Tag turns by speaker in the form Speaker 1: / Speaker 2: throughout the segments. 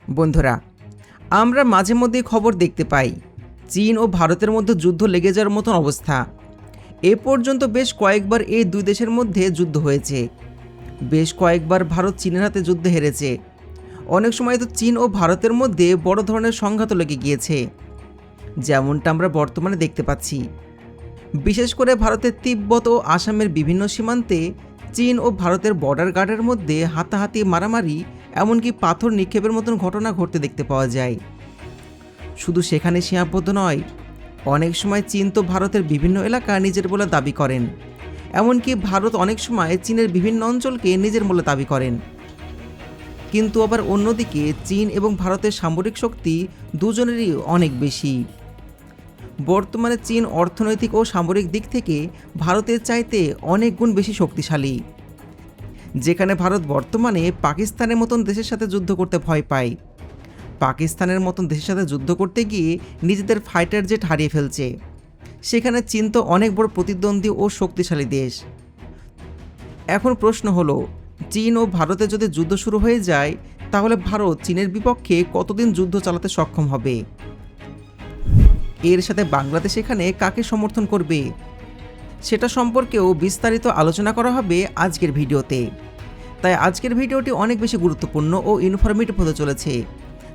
Speaker 1: বন্ধুরা, আমরা মাঝে মধ্যেই খবর দেখতে পাই চীন ও ভারতের মধ্যে যুদ্ধ লেগে যাওয়ার মতন অবস্থা। এ পর্যন্ত বেশ কয়েকবার এই দুই দেশের মধ্যে যুদ্ধ হয়েছে। বেশ কয়েকবার ভারত চীনের হাতে যুদ্ধে হেরেছে। অনেক সময় তো চীন ও ভারতের মধ্যে বড় ধরনের সংঘাতও লেগে গিয়েছে, যেমনটা আমরা বর্তমানে দেখতে পাচ্ছি। বিশেষ করে ভারতের তিব্বত ও আসামের বিভিন্ন সীমান্তে চীন ও ভারতের বর্ডার গার্ডের মধ্যে হাতাহাতি, মারামারি, এমনকি পাথর নিক্ষেপের মতন ঘটনা ঘটতে দেখতে পাওয়া যায়। শুধু সেখানে সীমাবদ্ধ নয়, অনেক সময় চীন তো ভারতের বিভিন্ন এলাকা নিজের বলে দাবি করেন। এমনকি ভারত অনেক সময় চীনের বিভিন্ন অঞ্চলকে নিজের বলে দাবি করেন। কিন্তু আবার অন্যদিকে চীন এবং ভারতের সামরিক শক্তি দুজনেরই অনেক বেশি। বর্তমানে চীন অর্থনৈতিক ও সামরিক দিক থেকে ভারতের চাইতে অনেক গুণ বেশি শক্তিশালী। যেখানে ভারত বর্তমানে পাকিস্তানের মতন দেশের সাথে যুদ্ধ করতে ভয় পায়। পাকিস্তানের মতন দেশের সাথে যুদ্ধ করতে গিয়ে নিজেদের ফাইটার জেট হারিয়ে ফেলছে। সেখানে চীন তো অনেক বড় প্রতিদ্বন্দ্বী ও শক্তিশালী দেশ। এখন প্রশ্ন হলো, চীন ও ভারতে যদি যুদ্ধ শুরু হয়ে যায়, তাহলে ভারত চীনের বিপক্ষে কতদিন যুদ্ধ চালাতে সক্ষম হবে? এর সাথে বাংলাদেশ এখানে কাকে সমর্থন করবে, সেটা সম্পর্কেও বিস্তারিত আলোচনা করা হবে আজকের ভিডিওতে। তাই আজকের ভিডিওটি অনেক বেশি গুরুত্বপূর্ণ ও ইনফরমেটিভ হতে চলেছে।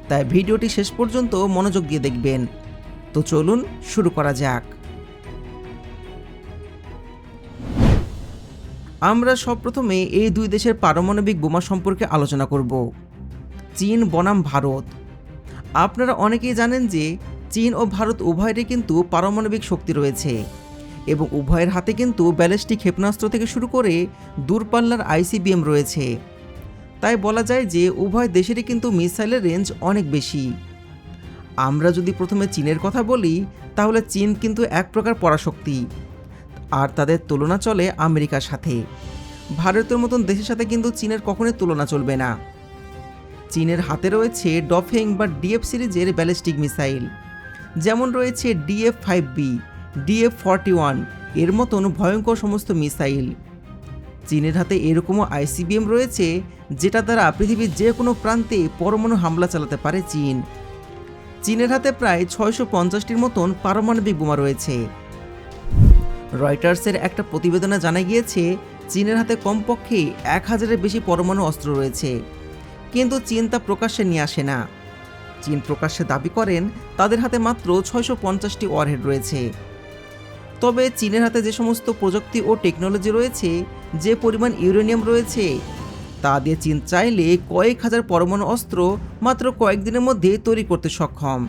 Speaker 1: তাই ভিডিওটি শেষ পর্যন্ত মনোযোগ দিয়ে দেখবেন। তো চলুন শুরু করা যাক। আমরা সবপ্রথমে এই দুই দেশের পারমাণবিক বোমা সম্পর্কে আলোচনা করব। চীন বনাম ভারত। আপনারা অনেকেই জানেন যে চীন ও ভারত উভয়েরই কিন্তু পারমাণবিক শক্তি রয়েছে এবং উভয়ের হাতে কিন্তু ব্যালিস্টিক ক্ষেপণাস্ত্র থেকে শুরু করে দূরপাল্লার আইসিবিএম রয়েছে। তাই বলা যায় যে উভয় দেশেরই কিন্তু মিসাইলের রেঞ্জ অনেক বেশি। আমরা যদি প্রথমে চীনের কথা বলি, তাহলে চীন কিন্তু এক প্রকার পরাশক্তি, আর তাদের তুলনা চলে আমেরিকার সাথে। ভারতের মতন দেশের সাথে কিন্তু চীনের কখনোই তুলনা চলবে না। চীনের হাতে রয়েছে ডফেং বা ডিএফ সিরিজের ব্যালিস্টিক মিসাইল, যেমন রয়েছে DF-5B, DF-41 এর মতন ভয়ঙ্কর সমস্ত মিসাইল। চীনের হাতে এরকমও আইসিবিএম রয়েছে, যেটা দ্বারা পৃথিবীর যে কোনো প্রান্তে পরমাণু হামলা চালাতে পারে চীন। চীনের হাতে প্রায় 650টির মতন পারমাণবিক বোমা রয়েছে। রয়টার্সের একটা প্রতিবেদনে জানা গিয়েছে চীনের হাতে কমপক্ষে 1000-এর বেশি পরমাণু অস্ত্র রয়েছে, কিন্তু চীন তা প্রকাশ্যে নিয়ে আসে না। চীন প্রকাশ্যে দাবি করেন তাদের হাতে মাত্র 650টি ওয়ারহেড রয়েছে। তবে চীনের হাতে যে সমস্ত প্রযুক্তি ও টেকনোলজি রয়েছে, যে পরিমাণ ইউরেনিয়াম রয়েছে, তা দিয়ে চীন চাইলে কয়েক হাজার পরমাণু অস্ত্র মাত্র কয়েকদিনের মধ্যে তৈরি করতে সক্ষম।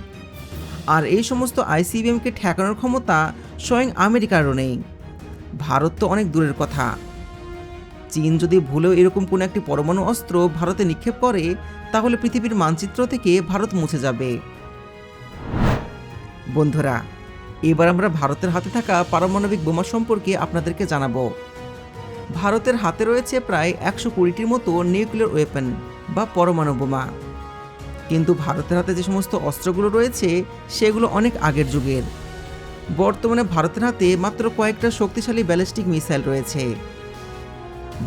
Speaker 1: আর এই সমস্ত আইসিবিএমকে ঠেকানোর ক্ষমতা স্বয়ং আমেরিকারও নেই। ভারত তো অনেক দূরের কথা। চীন যদি ভুলেও এরকম কোনো একটি পরমাণু অস্ত্র ভারতে নিক্ষেপ করে, তাহলে পৃথিবীর মানচিত্র থেকে ভারত মুছে যাবে। বন্ধুরা, এবার আমরা ভারতের হাতে থাকা পারমাণবিক বোমা সম্পর্কে আপনাদেরকে জানাবো। ভারতের হাতে রয়েছে প্রায় 120টির মতো নিউক্লিয়ার ওয়েপন বা পরমাণু বোমা। কিন্তু ভারতের হাতে যে সমস্ত অস্ত্রগুলো রয়েছে, সেগুলো অনেক আগের যুগের। বর্তমানে ভারতের হাতে মাত্র কয়েকটা শক্তিশালী ব্যালিস্টিক মিসাইল রয়েছে।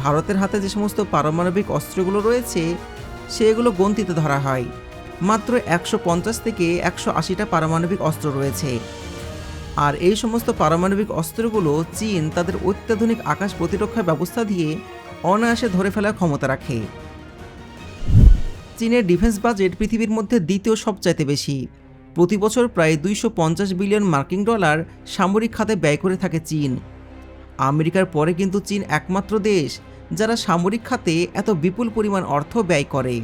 Speaker 1: ভারতের হাতে যে সমস্ত পারমাণবিক অস্ত্রগুলো রয়েছে, সেগুলো গন্তিতে ধরা হয়। মাত্র 150 থেকে 180টা পারমাণবিক অস্ত্র রয়েছে। আর এই সমস্ত পারমাণবিক অস্ত্রগুলো চীন তাদের অত্যাধুনিক আকাশ প্রতিরক্ষা ব্যবস্থা দিয়ে অনায়াসে ধরে ফেলার ক্ষমতা রাখে। চীনের ডিফেন্স বাজেট পৃথিবীর মধ্যে দ্বিতীয় সবচাইতে বেশি। প্রতি বছর প্রায় 250 বিলিয়ন মার্কিন ডলার সামরিক খাতে ব্যয় করে থাকে চীন। আমেরিকার পরে কিন্তু চীন একমাত্র দেশ যারা সামরিক খাতে এত বিপুল পরিমাণ অর্থ ব্যয় করে।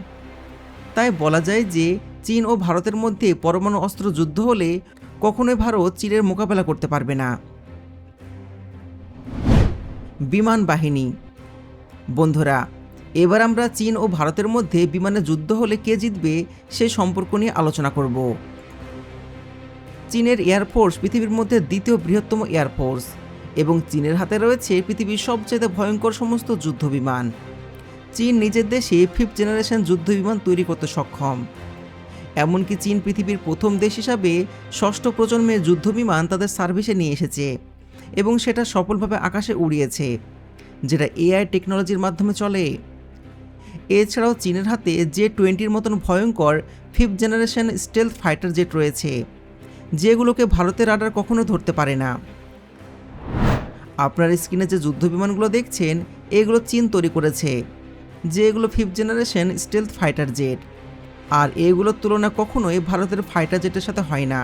Speaker 1: তাই বলা যায় যে চীন ও ভারতের মধ্যে পরমাণু অস্ত্র যুদ্ধ হলে কখনোই ভারত চীনের মোকাবেলা করতে পারবে না। বিমান বাহিনী। বন্ধুরা, এবার আমরা চীন ও ভারতের মধ্যে বিমানে যুদ্ধ হলে কে জিতবে সে সম্পর্ক নিয়ে আলোচনা করব। চীনের এয়ারফোর্স পৃথিবীর মধ্যে দ্বিতীয় বৃহত্তম এয়ারফোর্স এবং চীনের হাতে রয়েছে পৃথিবীর সবচেয়ে ভয়ঙ্কর সমস্ত যুদ্ধ বিমান। চীন নিজের দেশে 5th জেনারেশন যুদ্ধ বিমান তৈরি করতে সক্ষম। এমনকি চীন পৃথিবীর প্রথম দেশ হিসাবে 6ষ্ঠ প্রজন্মের যুদ্ধ বিমান তাদের সার্ভিসে নিয়ে এসেছে এবং সেটা সফলভাবে আকাশে উড়িয়েছে, যেটা AI টেকনোলজির মাধ্যমে চলে। এছাড়াও চীনের হাতে J-20 মতন ভয়ঙ্কর 5th generation stealth fighter jet রয়েছে, যেগুলোকে ভারতের রাডার কখনো ধরতে পারে না। আপনার স্ক্রিনে যে যুদ্ধ বিমানগুলো দেখছেন, এগুলো চীন তৈরি করেছে, যেগুলো 5th generation stealth fighter jet, আর এগুলোর তুলনা কখনোই ভারতের ফাইটার জেটের সাথে হয় না।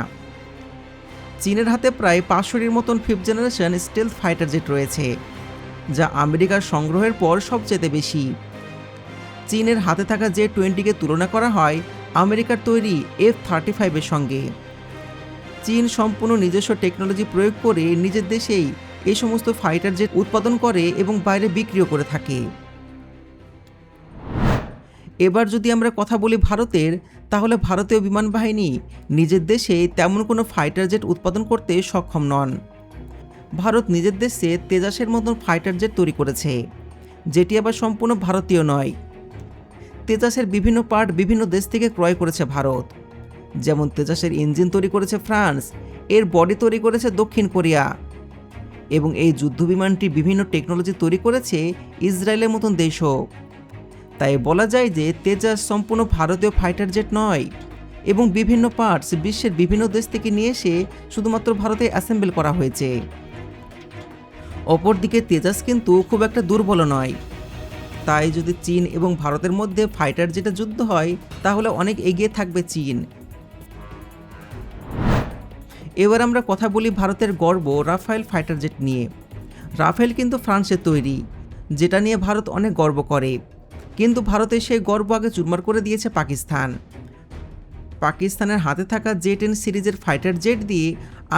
Speaker 1: চীনের হাতে প্রায় 500টির মতন 5th generation stealth fighter jet রয়েছে, যা আমেরিকার সংগ্রহের পর সবচেয়ে বেশি। চীনের হাতে থাকা J-20কে তুলনা করা হয় আমেরিকার তৈরি F-35 এর সঙ্গে। চীন সম্পূর্ণ নিজস্ব টেকনোলজি প্রয়োগ করে নিজের দেশেই এই সমস্ত ফাইটার জেট উৎপাদন করে এবং বাইরে বিক্রিও করে থাকে। এবার যদি আমরা কথা বলি ভারতের, তাহলে ভারতীয় বিমান বাহিনী নিজের দেশে তেমন কোনো ফাইটার জেট উৎপাদন করতে সক্ষম নন। ভারত নিজের দেশে তেজাসের মতন ফাইটার জেট তৈরি করেছে, যেটি আবার সম্পূর্ণ ভারতীয় নয়। তেজাসের বিভিন্ন পার্ট বিভিন্ন দেশ থেকে ক্রয় করেছে ভারত, যেমন তেজাসের ইঞ্জিন তৈরি করেছে ফ্রান্স, এর বডি তৈরি করেছে দক্ষিণ কোরিয়া, এবং এই যুদ্ধ বিমানটি বিভিন্ন টেকনোলজি তৈরি করেছে ইসরায়েলের মতন দেশও। তাই বলা যায় যে তেজাস সম্পূর্ণ ভারতীয় ফাইটার জেট নয়, এবং বিভিন্ন পার্টস বিশ্বের বিভিন্ন দেশ থেকে নিয়ে এসে শুধুমাত্র ভারতে অ্যাসেম্বল করা হয়েছে। অপরদিকে তেজাস কিন্তু খুব একটা দুর্বল নয়, তাই যদি চীন এবং ভারতের মধ্যে ফাইটার জেটের যুদ্ধ হয়, তাহলে অনেক এগিয়ে থাকবে চীন। এবার আমরা কথা বলি ভারতের গর্ব রাফায়েল ফাইটার জেট নিয়ে। রাফেল কিন্তু ফ্রান্সের তৈরি, যেটা নিয়ে ভারত অনেক গর্ব করে, কিন্তু ভারতের সেই গর্ব আগে চুরমার করে দিয়েছে পাকিস্তান। পাকিস্তানের হাতে থাকা J-10 সিরিজের ফাইটার জেট দিয়ে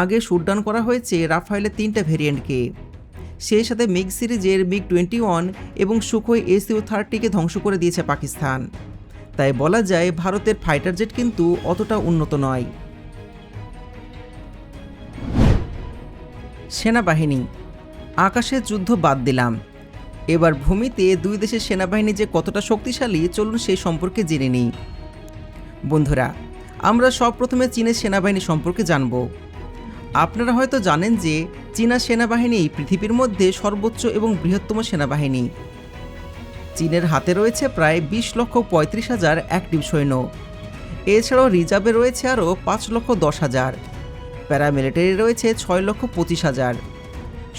Speaker 1: আগে শুটডাউন করা হয়েছে রাফায়েলের 3টা ভেরিয়েন্টকে, সেই সাথে মিগ সিরিজের MiG-21 এবং সুখোই Su-30কে ধ্বংস করে দিয়েছে পাকিস্তান। তাই বলা যায় ভারতের ফাইটার জেট কিন্তু অতটা উন্নত নয়। সেনাবাহিনী, আকাশের যুদ্ধ বাদ দিলাম, এবার ভূমিতে দুই দেশের সেনাবাহিনী যে কতটা শক্তিশালী, চলুন সেই সম্পর্কে জেনে নিই। বন্ধুরা, আমরা সব প্রথমে চীনের সেনাবাহিনী সম্পর্কে জানব। আপনারা হয়তো জানেন যে চীনা সেনাবাহিনী পৃথিবীর মধ্যে সর্বোচ্চ এবং বৃহত্তম সেনাবাহিনী। চীনের হাতে রয়েছে প্রায় 20,35,000 অ্যাক্টিভ সৈন্য। এছাড়াও রিজার্ভে রয়েছে আরও 5,10,000, প্যারামিলিটারি রয়েছে 6,25,000।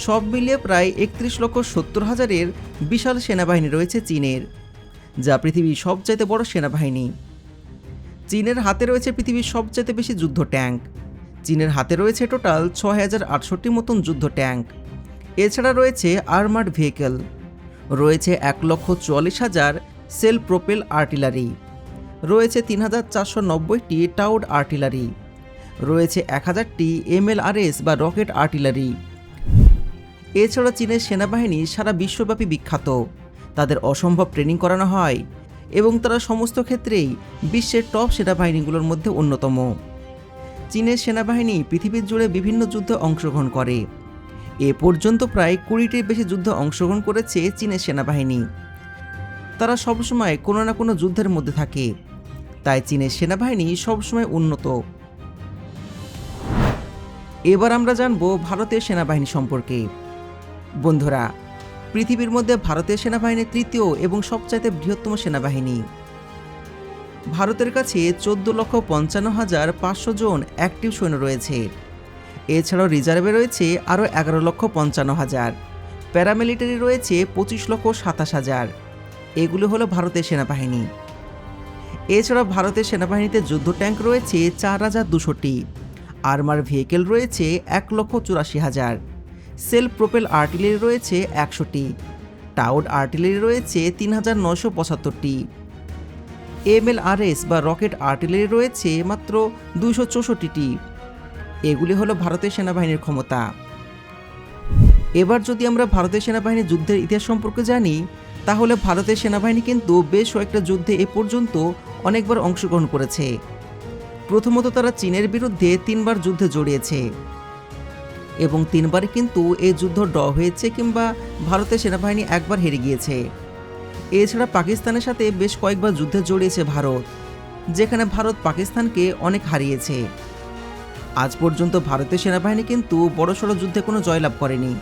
Speaker 1: সব মিলিয়ে প্রায় 31,70,000-এর বিশাল সেনাবাহিনী রয়েছে চীনের, যা পৃথিবীর সবচাইতে বড় সেনাবাহিনী। চীনের হাতে রয়েছে পৃথিবীর সবচাইতে বেশি যুদ্ধ ট্যাঙ্ক। চীনের হাতে রয়েছে টোটাল 6,068 মতন যুদ্ধ ট্যাঙ্ক। এছাড়া রয়েছে আর্মার্ড ভেহিকেল, রয়েছে 1,44,000 সেলফ প্রোপেল আর্টিলারি, রয়েছে 3,490টি টাউড আর্টিলারি, রয়েছে 1,000টি MLRS বা রকেট আর্টিলারি। এছাড়া চীনের সেনাবাহিনী সারা বিশ্বব্যাপী বিখ্যাত, তাদের অসম্ভব ট্রেনিং করানো হয় এবং তারা সমস্ত ক্ষেত্রেই বিশ্বের টপ সেনাবাহিনীগুলোর মধ্যে অন্যতম। চীনের সেনাবাহিনী পৃথিবীর জুড়ে বিভিন্ন যুদ্ধে অংশগ্রহণ করে। এ পর্যন্ত প্রায় 20টির বেশি যুদ্ধে অংশগ্রহণ করেছে চীনের সেনাবাহিনী। তারা সবসময় কোনো না কোনো যুদ্ধের মধ্যে থাকে, তাই চীনের সেনাবাহিনী সবসময় উন্নত। এবার আমরা জানব ভারতের সেনাবাহিনী সম্পর্কে। বন্ধুরা, পৃথিবীর মধ্যে ভারতের সেনাবাহিনী তৃতীয় এবং সবচাইতে বৃহত্তম সেনাবাহিনী। ভারতের কাছে 14,55,500 জন অ্যাক্টিভ সৈন্য রয়েছে। এছাড়াও রিজার্ভে রয়েছে আরও 11,55,000, প্যারামিলিটারি রয়েছে 25,27,000। এগুলো হলো ভারতের সেনাবাহিনী। এছাড়া ভারতের সেনাবাহিনীতে যুদ্ধ ট্যাঙ্ক রয়েছে 4,200টি, আর্মার ভেহিকেল রয়েছে 1,84,000, সেলফ প্রোপেল আর্টিলারি রয়েছে 100টি, টাউড আর্টিলারি রয়েছে 3,975টি, MLRS বা রকেট আর্টিলারি রয়েছে মাত্র 264টি। এগুলি হলো ভারতের সেনাবাহিনীর ক্ষমতা। এবার যদি আমরা ভারতের সেনাবাহিনীর যুদ্ধের ইতিহাস সম্পর্কে জানি, তাহলে ভারতের সেনাবাহিনী কিন্তু বেশ কয়েকটা যুদ্ধে এ পর্যন্ত অনেকবার অংশগ্রহণ করেছে। প্রথমত তারা চীনের বিরুদ্ধে 3বার যুদ্ধে জড়িয়েছে এবং 3বারই কিন্তু এই যুদ্ধ ড্র হয়েছে কিংবা ভারতের সেনাবাহিনী একবার হেরে গিয়েছে। এছাড়া পাকিস্তানের সাথে বেশ কয়েকবার যুদ্ধে জড়িয়েছে ভারত, যেখানে ভারত পাকিস্তানকে অনেক হারিয়েছে। আজ পর্যন্ত ভারতের সেনাবাহিনী কিন্তু বড়সড় যুদ্ধে কোনো জয়লাভ করেনি।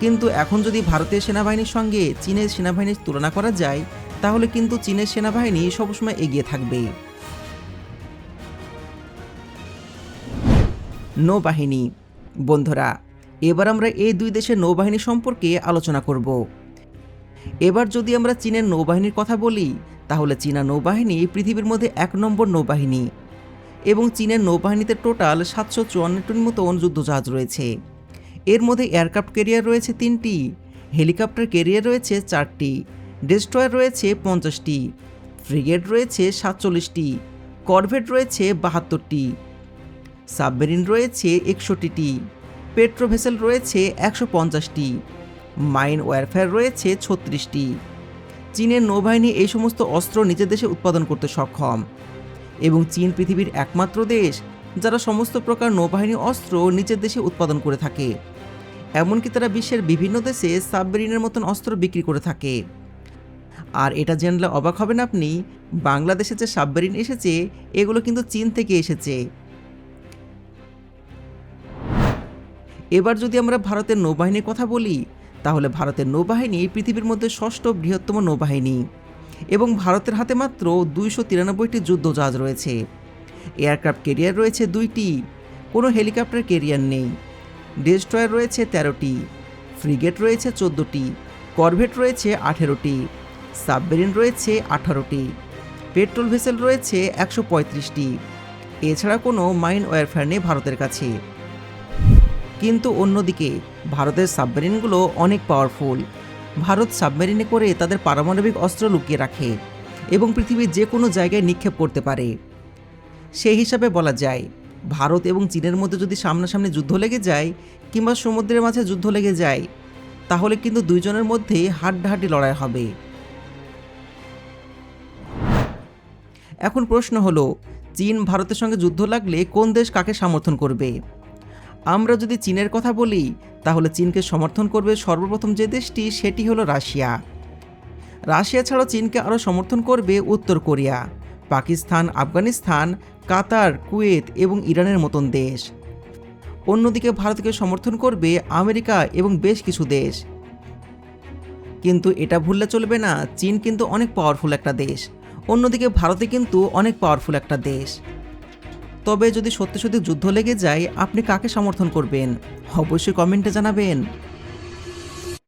Speaker 1: কিন্তু এখন যদি ভারতের সেনাবাহিনীর সঙ্গে চীনের সেনাবাহিনীর তুলনা করা যায়, তাহলে কিন্তু চীনের সেনাবাহিনী সবসময় এগিয়ে থাকবে। নৌবাহিনী। বন্ধুরা, এবার আমরা এই দুই দেশের নৌবাহিনী সম্পর্কে আলোচনা করব। এবার যদি আমরা চীনের নৌবাহিনীর কথা বলি, তাহলে চীনা নৌবাহিনী পৃথিবীর মধ্যে 1 নম্বর নৌবাহিনী এবং চীনের নৌবাহিনীতে টোটাল 754টির মতন যুদ্ধজাহাজ রয়েছে। এর মধ্যে এয়ারক্রাফট ক্যারিয়ার রয়েছে 3টি, হেলিকপ্টার ক্যারিয়ার রয়েছে 4টি, ডেস্ট্রয়ার রয়েছে 50টি, ফ্রিগেট রয়েছে 47টি, করভেট রয়েছে 72টি, সাবমেরিন রয়েছে 61টি, পেট্রো ভেসেল রয়েছে 150টি, মাইন ওয়ারফেয়ার রয়েছে 36টি। চীনের নৌবাহিনী এই সমস্ত অস্ত্র নিজের দেশে উৎপাদন করতে সক্ষম এবং চীন পৃথিবীর একমাত্র দেশ যারা সমস্ত প্রকার নৌবাহিনী অস্ত্র নিজের দেশে উৎপাদন করে থাকে। এমনকি তারা বিশ্বের বিভিন্ন দেশে সাবমেরিনের মতন অস্ত্র বিক্রি করে থাকে। আর এটা জানলে অবাক হবেন আপনি, বাংলাদেশে যে সাবমেরিন এসেছে এগুলো কিন্তু চীন থেকে এসেছে। এবার যদি আমরা ভারতের নৌবাহিনীর কথা বলি, তাহলে ভারতের নৌবাহিনী পৃথিবীর মধ্যে 6ষ্ঠ বৃহত্তম নৌবাহিনী এবং ভারতের হাতে মাত্র 293টি যুদ্ধজাহাজ রয়েছে। এয়ারক্রাফট ক্যারিয়ার রয়েছে 2টি, কোনো হেলিকপ্টার ক্যারিয়ার নেই। ডেস্ট্রয়ার রয়েছে 13টি, ফ্রিগেট রয়েছে 14টি, করভেট রয়েছে 18টি, সাবমেরিন রয়েছে 18টি, পেট্রোল ভেসেল রয়েছে 135টি। এছাড়া কোনো মাইন ওয়ারফেয়ার নেই ভারতের কাছে। কিন্তু অন্যদিকে ভারতের সাবমেরিনগুলো অনেক পাওয়ারফুল। ভারত সাবমেরিনে করে তাদের পারমাণবিক অস্ত্র লুকিয়ে রাখে এবং পৃথিবীর যে কোনো জায়গায় নিক্ষেপ করতে পারে। সেই হিসাবে বলা যায়, ভারত এবং চীনের মধ্যে যদি সামনাসামনি যুদ্ধ লেগে যায় কিংবা সমুদ্রের মাঝে যুদ্ধ লেগে যায়, তাহলে কিন্তু দুইজনের মধ্যে হাড্ডাহাড্ডি লড়াই হবে। এখন প্রশ্ন হলো, চীন ভারতের সঙ্গে যুদ্ধ লাগলে কোন দেশ কাকে সমর্থন করবে? আমরা যদি চীনের কথা বলি, তাহলে চীনকে সমর্থন করবে সর্বপ্রথম যে দেশটি, সেটি হলো রাশিয়া। রাশিয়া ছাড়াও চীনকে আরও সমর্থন করবে উত্তর কোরিয়া, পাকিস্তান, আফগানিস্তান, কাতার, কুয়েত এবং ইরানের মতন দেশ। অন্যদিকে ভারতকে সমর্থন করবে আমেরিকা এবং বেশ কিছু দেশ। কিন্তু এটা ভুললে চলবে না, চীন কিন্তু অনেক পাওয়ারফুল একটা দেশ, অন্যদিকে ভারতে কিন্তু অনেক পাওয়ারফুল একটা দেশ। তবে যদি সত্যি সত্যি যুদ্ধ লেগে যায়, আপনি কাকে সমর্থন করবেন? অবশ্যই কমেন্টে জানাবেন।